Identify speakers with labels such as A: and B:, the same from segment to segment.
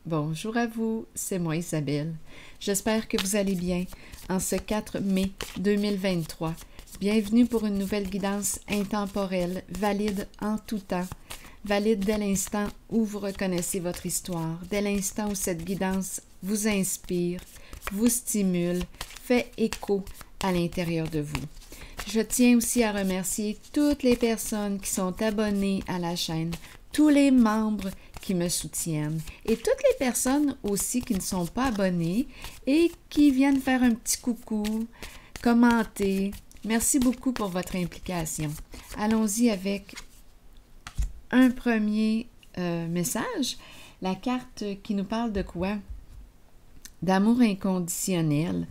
A: Bonjour à vous, c'est moi Isabelle. J'espère que vous allez bien en ce 4 mai 2023. Bienvenue pour une nouvelle guidance intemporelle, valide en tout temps, valide dès l'instant où vous reconnaissez votre histoire, dès l'instant où cette guidance vous inspire, vous stimule, fait écho à l'intérieur de vous. Je tiens aussi à remercier toutes les personnes qui sont abonnées à la chaîne, tous les membres qui me soutiennent et toutes les personnes aussi qui ne sont pas abonnées et qui viennent faire un petit coucou, commenter. Merci beaucoup pour votre implication. Allons-y avec un premier message. La carte qui nous parle de quoi? D'amour inconditionnel.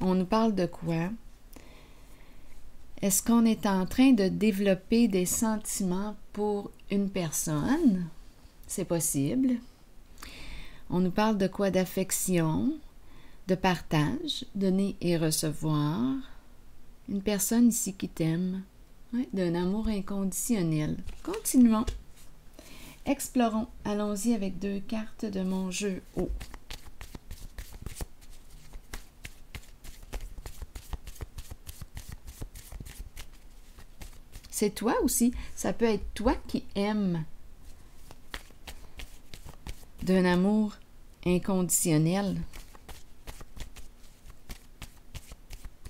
A: On nous parle de quoi? Est-ce qu'on est en train de développer des sentiments pour une personne? C'est possible. On nous parle de quoi? D'affection, de partage, donner et recevoir. Une personne ici qui t'aime, oui, d'un amour inconditionnel. Continuons. Explorons. Allons-y avec 2 cartes de mon jeu haut. C'est toi aussi. Ça peut être toi qui aimes d'un amour inconditionnel.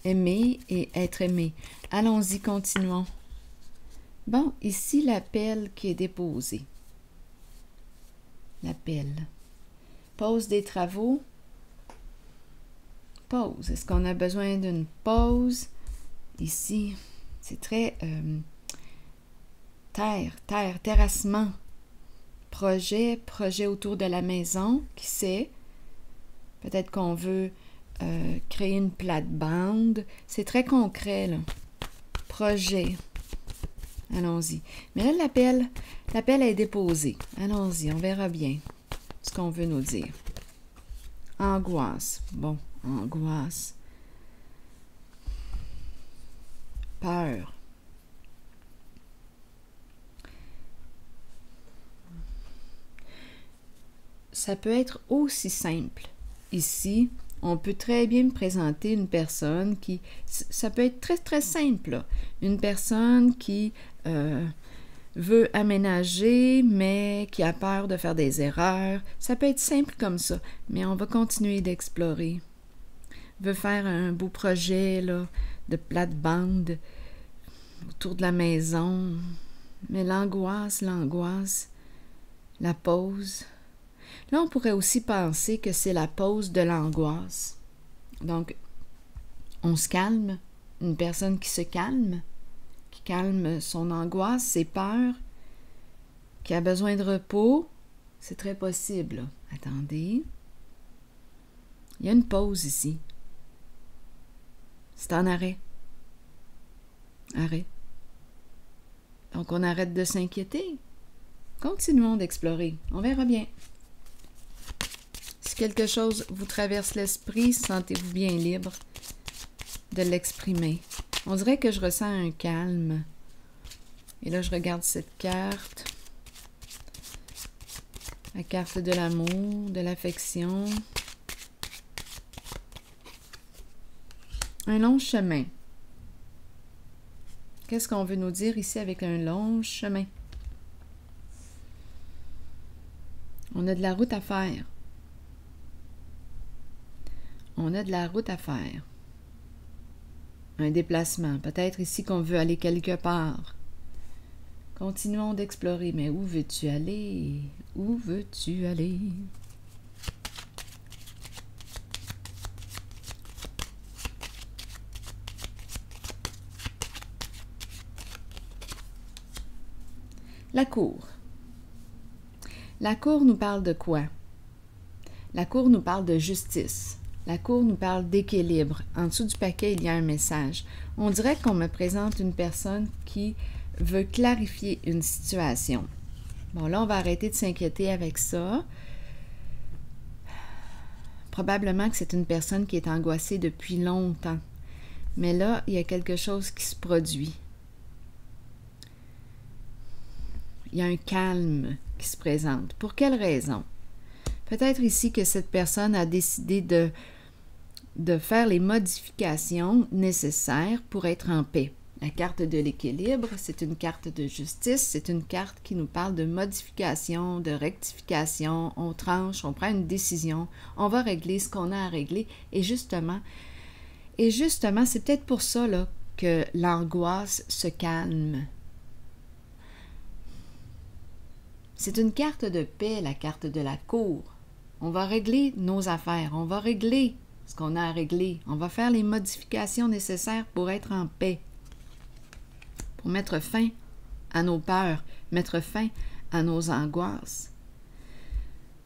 A: Aimer et être aimé. Allons-y, continuons. Bon, ici, l'appel qui est déposé. L'appel. Pause des travaux. Pause. Est-ce qu'on a besoin d'une pause? Ici, c'est très terrassement. Projet autour de la maison, qui sait? Peut-être qu'on veut créer une plate-bande. C'est très concret, là. Projet. Allons-y. Mais là, l'appel est déposé. Allons-y, on verra bien ce qu'on veut nous dire. Angoisse. Bon, angoisse. Peur. Ça peut être aussi simple. Ici, on peut très bien me présenter une personne qui... Ça peut être très, très simple, là. Une personne qui veut aménager, mais qui a peur de faire des erreurs. Ça peut être simple comme ça, mais on va continuer d'explorer. Veut faire un beau projet, là, de plate-bande autour de la maison. Mais l'angoisse, la pause... Là, on pourrait aussi penser que c'est la pause de l'angoisse. Donc, on se calme, une personne qui se calme, qui calme son angoisse, ses peurs, qui a besoin de repos, c'est très possible. Attendez. Il y a une pause ici. C'est en arrêt. Arrêt. Donc, on arrête de s'inquiéter. Continuons d'explorer. On verra bien. Si quelque chose vous traverse l'esprit, sentez-vous bien libre de l'exprimer. On dirait que je ressens un calme. Et là, je regarde cette carte. La carte de l'amour, de l'affection. Un long chemin. Qu'est-ce qu'on veut nous dire ici avec un long chemin? On a de la route à faire. On a de la route à faire. Un déplacement. Peut-être ici qu'on veut aller quelque part. Continuons d'explorer. Mais où veux-tu aller? Où veux-tu aller? La cour. La cour nous parle de quoi? La cour nous parle de justice. La cour nous parle d'équilibre. En dessous du paquet, il y a un message. On dirait qu'on me présente une personne qui veut clarifier une situation. Bon, là, on va arrêter de s'inquiéter avec ça. Probablement que c'est une personne qui est angoissée depuis longtemps. Mais là, il y a quelque chose qui se produit. Il y a un calme qui se présente. Pour quelle raison? Peut-être ici que cette personne a décidé de faire les modifications nécessaires pour être en paix. La carte de l'équilibre, c'est une carte de justice, c'est une carte qui nous parle de modification, de rectification, on tranche, on prend une décision, on va régler ce qu'on a à régler, et justement, c'est peut-être pour ça là, que l'angoisse se calme. C'est une carte de paix, la carte de la cour. On va régler nos affaires, on va régler ce qu'on a à régler, on va faire les modifications nécessaires pour être en paix. Pour mettre fin à nos peurs, mettre fin à nos angoisses.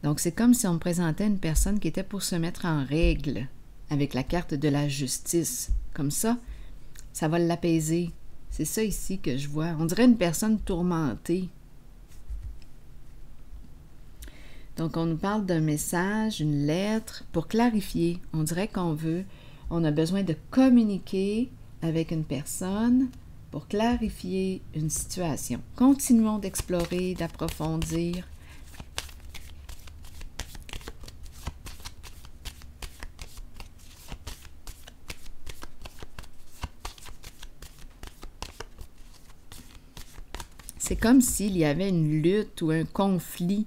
A: Donc, c'est comme si on me présentait une personne qui était pour se mettre en règle avec la carte de la justice. Comme ça va l'apaiser. C'est ça ici que je vois. On dirait une personne tourmentée. Donc, on nous parle d'un message, une lettre, pour clarifier. On dirait on a besoin de communiquer avec une personne pour clarifier une situation. Continuons d'explorer, d'approfondir. C'est comme s'il y avait une lutte ou un conflit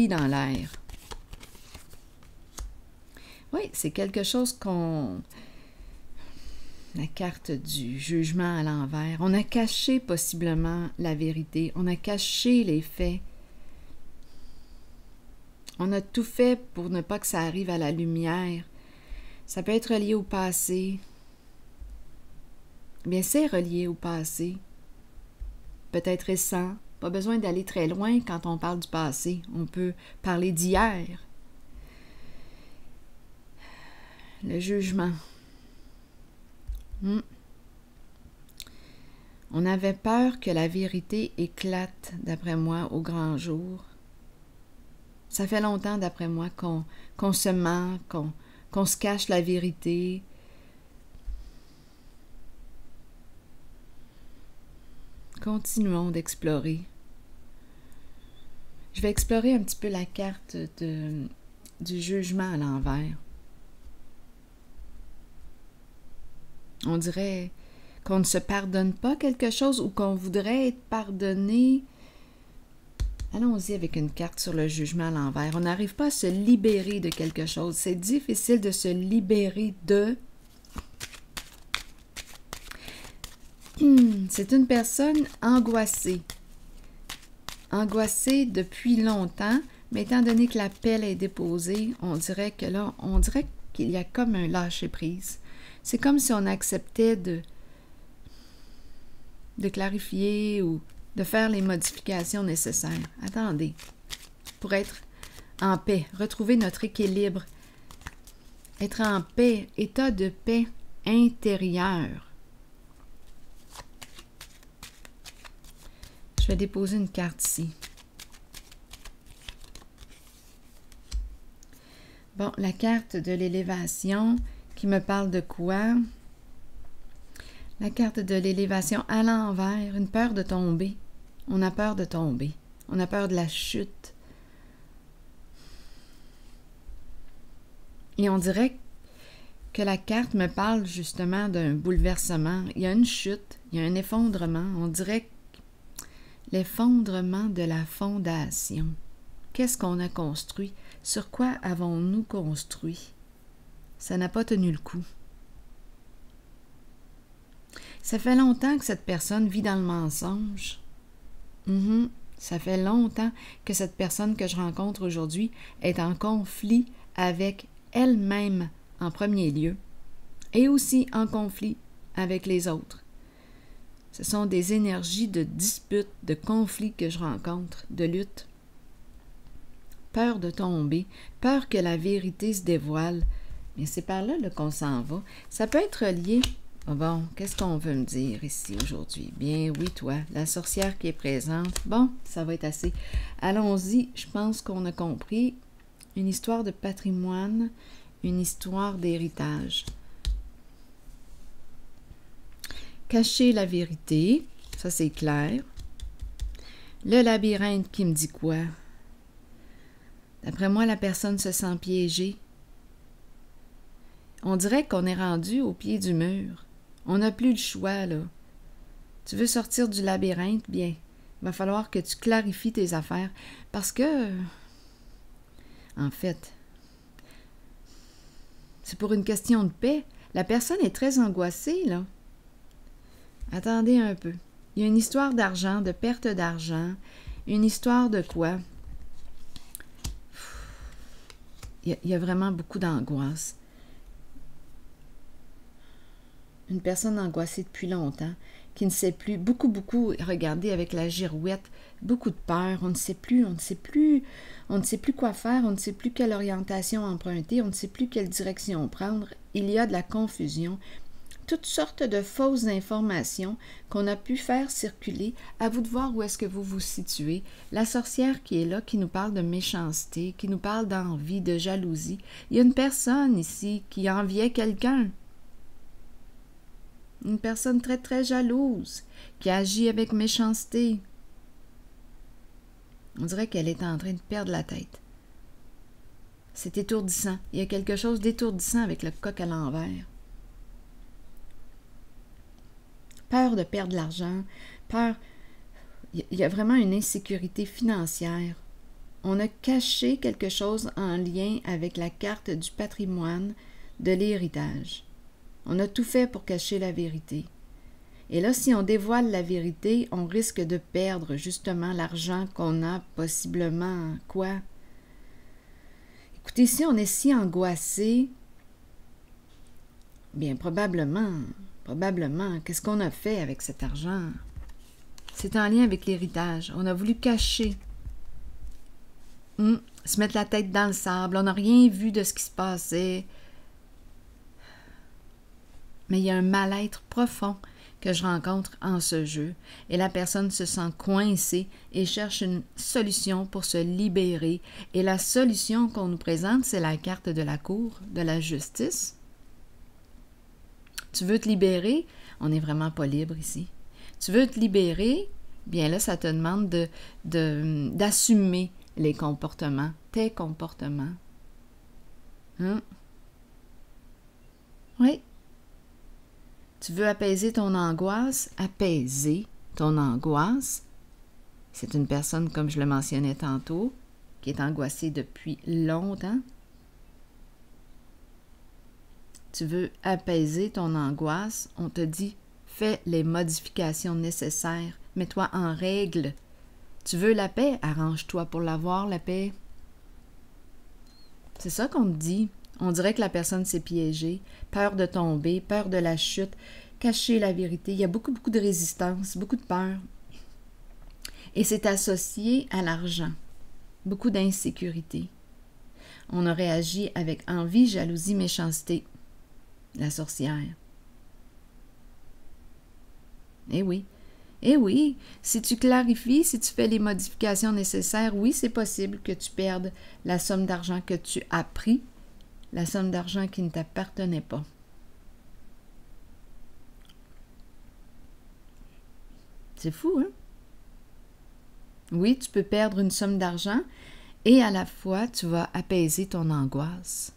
A: dans l'air. Oui, c'est quelque chose la carte du jugement à l'envers. On a caché possiblement la vérité. On a caché les faits. On a tout fait pour ne pas que ça arrive à la lumière. Ça peut être relié au passé. Bien, c'est relié au passé. Peut-être récent. Pas besoin d'aller très loin quand on parle du passé. On peut parler d'hier. Le jugement. On avait peur que la vérité éclate, d'après moi, au grand jour. Ça fait longtemps, d'après moi, qu'on se ment, qu'on se cache la vérité. Continuons d'explorer. Je vais explorer un petit peu la carte du jugement à l'envers. On dirait qu'on ne se pardonne pas quelque chose ou qu'on voudrait être pardonné. Allons-y avec une carte sur le jugement à l'envers. On n'arrive pas à se libérer de quelque chose. C'est difficile de se libérer de... C'est une personne angoissée. Angoissée depuis longtemps, mais étant donné que la pelle est déposée, on dirait qu'il y a comme un lâcher-prise. C'est comme si on acceptait de clarifier ou de faire les modifications nécessaires. Attendez, pour être en paix, retrouver notre équilibre, être en paix, état de paix intérieure. Je vais déposer une carte ici. Bon, la carte de l'élévation qui me parle de quoi? La carte de l'élévation à l'envers, une peur de tomber. On a peur de tomber. On a peur de la chute. Et on dirait que la carte me parle justement d'un bouleversement. Il y a une chute, il y a un effondrement. On dirait l'effondrement de la fondation. Qu'est-ce qu'on a construit? Sur quoi avons-nous construit? Ça n'a pas tenu le coup. Ça fait longtemps que cette personne vit dans le mensonge. Ça fait longtemps que cette personne que je rencontre aujourd'hui est en conflit avec elle-même en premier lieu et aussi en conflit avec les autres. Ce sont des énergies de dispute, de conflit que je rencontre, de lutte. Peur de tomber, peur que la vérité se dévoile. Mais c'est par là qu'on s'en va. Ça peut être lié. Bon, qu'est-ce qu'on veut me dire ici aujourd'hui? Bien oui, toi, la sorcière qui est présente. Bon, ça va être assez. Allons-y, je pense qu'on a compris. Une histoire de patrimoine, une histoire d'héritage. Cacher la vérité, ça c'est clair. Le labyrinthe qui me dit quoi? D'après moi, la personne se sent piégée. On dirait qu'on est rendu au pied du mur. On n'a plus le choix, là. Tu veux sortir du labyrinthe? Bien, il va falloir que tu clarifies tes affaires. Parce que, en fait, c'est pour une question de paix. La personne est très angoissée, là. Attendez un peu. Il y a une histoire d'argent, de perte d'argent. Une histoire de quoi? Il y a vraiment beaucoup d'angoisse. Une personne angoissée depuis longtemps, qui ne sait plus, beaucoup, regardez avec la girouette, beaucoup de peur, on ne sait plus quoi faire, on ne sait plus quelle orientation emprunter, on ne sait plus quelle direction prendre, il y a de la confusion, toutes sortes de fausses informations qu'on a pu faire circuler. À vous de voir où est-ce que vous vous situez. La sorcière qui est là, qui nous parle de méchanceté, qui nous parle d'envie, de jalousie. Il y a une personne ici qui enviait quelqu'un. Une personne très, très jalouse, qui agit avec méchanceté. On dirait qu'elle est en train de perdre la tête. C'est étourdissant. Il y a quelque chose d'étourdissant avec le coq à l'envers. Peur de perdre l'argent, peur. Il y a vraiment une insécurité financière. On a caché quelque chose en lien avec la carte du patrimoine, de l'héritage. On a tout fait pour cacher la vérité. Et là, si on dévoile la vérité, on risque de perdre justement l'argent qu'on a possiblement quoi? Écoutez, si on est si angoissé, bien probablement, qu'est-ce qu'on a fait avec cet argent? C'est en lien avec l'héritage. On a voulu cacher. Se mettre la tête dans le sable. On n'a rien vu de ce qui se passait. Mais il y a un mal-être profond que je rencontre en ce jeu, et la personne se sent coincée et cherche une solution pour se libérer. Et la solution qu'on nous présente, c'est la carte de la cour, de la justice. Tu veux te libérer? On n'est vraiment pas libre ici. Tu veux te libérer? Bien là, ça te demande d'assumer les comportements, tes comportements. Oui. Tu veux apaiser ton angoisse? Apaiser ton angoisse. C'est une personne, comme je le mentionnais tantôt, qui est angoissée depuis longtemps. Tu veux apaiser ton angoisse? On te dit, fais les modifications nécessaires. Mets-toi en règle. Tu veux la paix? Arrange-toi pour l'avoir, la paix. C'est ça qu'on te dit. On dirait que la personne s'est piégée, peur de tomber, peur de la chute, cacher la vérité. Il y a beaucoup de résistance, beaucoup de peur. Et c'est associé à l'argent, beaucoup d'insécurité. On aurait agi avec envie, jalousie, méchanceté. La sorcière. Eh oui, si tu clarifies, si tu fais les modifications nécessaires, oui, c'est possible que tu perdes la somme d'argent que tu as pris, la somme d'argent qui ne t'appartenait pas. C'est fou, hein? Oui, tu peux perdre une somme d'argent et à la fois, tu vas apaiser ton angoisse.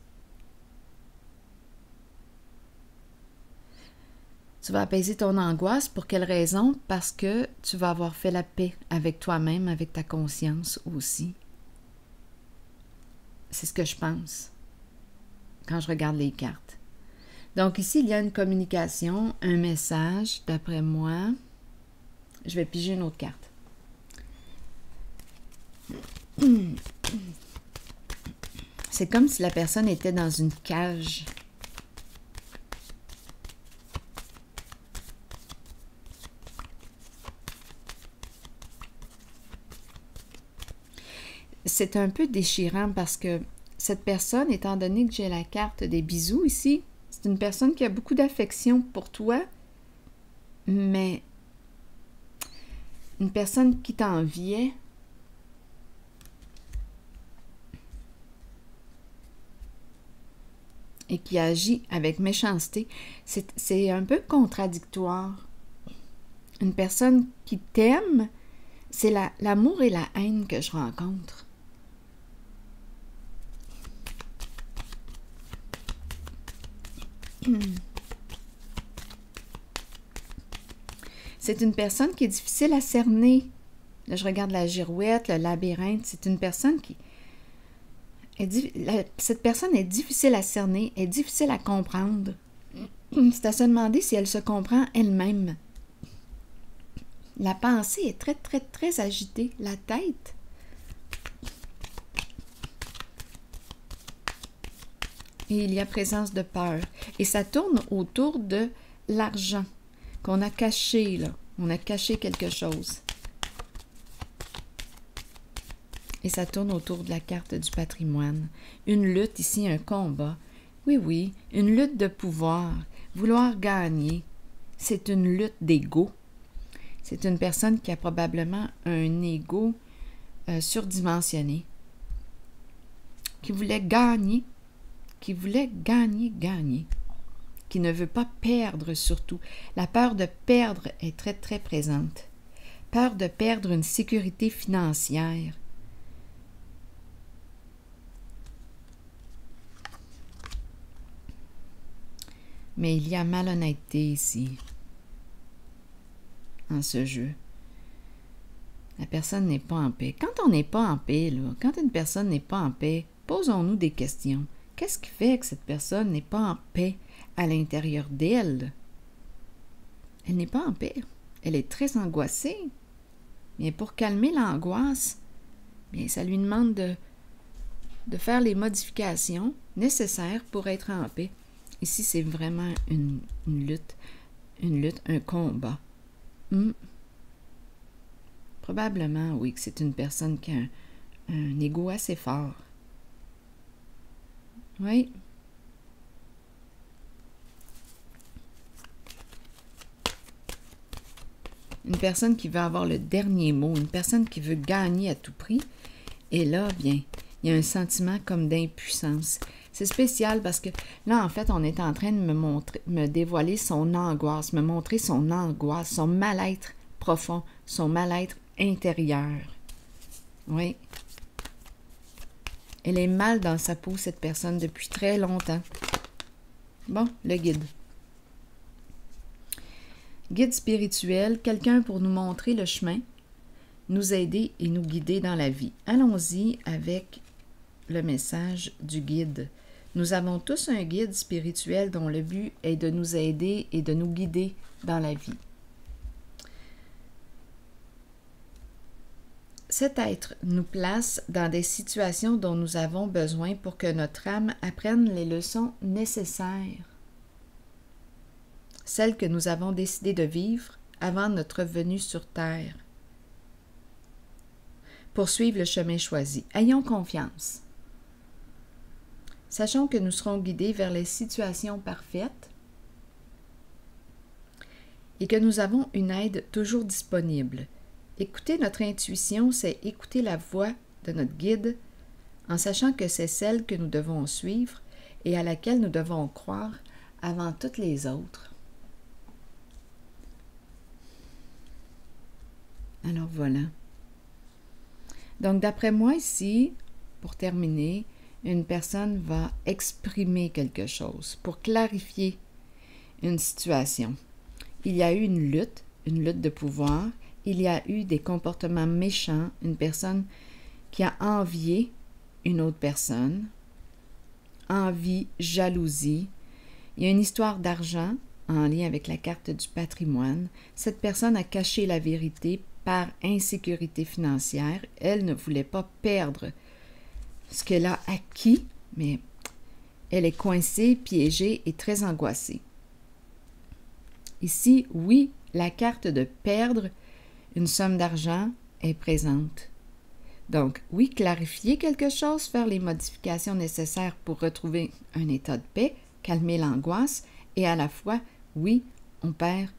A: Tu vas apaiser ton angoisse. Pour quelle raison? Parce que tu vas avoir fait la paix avec toi-même, avec ta conscience aussi. C'est ce que je pense quand je regarde les cartes. Donc ici, il y a une communication, un message, d'après moi. Je vais piger une autre carte. C'est comme si la personne était dans une cage. C'est un peu déchirant parce que cette personne, étant donné que j'ai la carte des bisous ici, c'est une personne qui a beaucoup d'affection pour toi, mais une personne qui t'enviait. Et qui agit avec méchanceté, c'est un peu contradictoire. Une personne qui t'aime, c'est l'amour et la haine que je rencontre. C'est une personne qui est difficile à cerner. Là, je regarde la girouette, le labyrinthe. C'est une personne qui... Cette personne est difficile à cerner, est difficile à comprendre. C'est à se demander si elle se comprend elle-même. La pensée est très, très, très agitée. La tête. Et il y a présence de peur. Et ça tourne autour de l'argent qu'on a caché, là. On a caché quelque chose. Et ça tourne autour de la carte du patrimoine. Une lutte ici, un combat. Oui, oui, une lutte de pouvoir. Vouloir gagner. C'est une lutte d'ego. C'est une personne qui a probablement un ego surdimensionné. Qui voulait gagner. Qui ne veut pas perdre surtout. La peur de perdre est très, très présente. Peur de perdre une sécurité financière. Mais il y a malhonnêteté ici, en ce jeu. La personne n'est pas en paix. Quand on n'est pas en paix, là, quand une personne n'est pas en paix, posons-nous des questions. Qu'est-ce qui fait que cette personne n'est pas en paix à l'intérieur d'elle? Elle n'est pas en paix. Elle est très angoissée. Bien, pour calmer l'angoisse, bien, ça lui demande de faire les modifications nécessaires pour être en paix. Ici, c'est vraiment une lutte, un combat. Probablement, oui, que c'est une personne qui a un ego assez fort. Oui. Une personne qui veut avoir le dernier mot, une personne qui veut gagner à tout prix. Et là, bien, il y a un sentiment comme d'impuissance. C'est spécial parce que là, en fait, on est en train de me dévoiler son angoisse, me montrer son angoisse, son mal-être profond, son mal-être intérieur. Oui. Elle est mal dans sa peau, cette personne, depuis très longtemps. Bon, le guide. Guide spirituel, quelqu'un pour nous montrer le chemin, nous aider et nous guider dans la vie. Allons-y avec le message du guide. Nous avons tous un guide spirituel dont le but est de nous aider et de nous guider dans la vie. Cet être nous place dans des situations dont nous avons besoin pour que notre âme apprenne les leçons nécessaires, celles que nous avons décidé de vivre avant notre venue sur Terre, pour suivre le chemin choisi. Ayons confiance. Sachons que nous serons guidés vers les situations parfaites et que nous avons une aide toujours disponible. Écouter notre intuition, c'est écouter la voix de notre guide en sachant que c'est celle que nous devons suivre et à laquelle nous devons croire avant toutes les autres. Alors voilà. Donc d'après moi ici, pour terminer, une personne va exprimer quelque chose pour clarifier une situation. Il y a eu une lutte de pouvoir. Il y a eu des comportements méchants, une personne qui a envié une autre personne, envie, jalousie. Il y a une histoire d'argent en lien avec la carte du patrimoine. Cette personne a caché la vérité par insécurité financière. Elle ne voulait pas perdre ce qu'elle a acquis, mais elle est coincée, piégée et très angoissée. Ici, oui, la carte de perdre une somme d'argent est présente. Donc, oui, clarifier quelque chose, faire les modifications nécessaires pour retrouver un état de paix, calmer l'angoisse, et à la fois, oui, on perd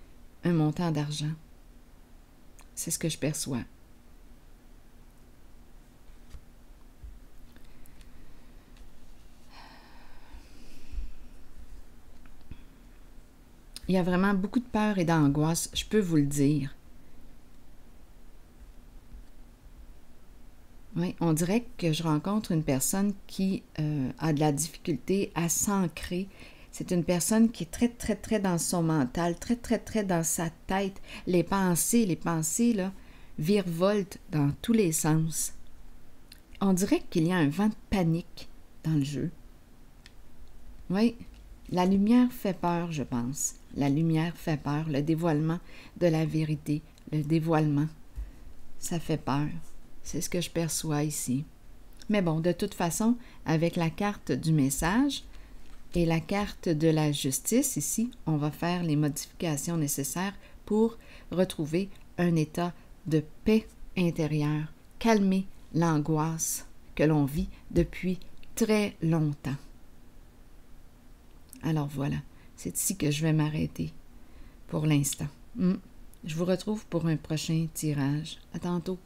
A: un montant d'argent. C'est ce que je perçois. Il y a vraiment beaucoup de peur et d'angoisse, je peux vous le dire. Oui, on dirait que je rencontre une personne qui a de la difficulté à s'ancrer C'est une personne qui est très, très, très dans son mental, très, très, très dans sa tête. Les pensées, là, virevoltent dans tous les sens. On dirait qu'il y a un vent de panique dans le jeu. Oui, la lumière fait peur, je pense. La lumière fait peur, le dévoilement de la vérité, le dévoilement, ça fait peur. C'est ce que je perçois ici. Mais bon, de toute façon, avec la carte du message et la carte de la justice, ici, on va faire les modifications nécessaires pour retrouver un état de paix intérieure, calmer l'angoisse que l'on vit depuis très longtemps. Alors voilà, c'est ici que je vais m'arrêter pour l'instant. Je vous retrouve pour un prochain tirage. À tantôt.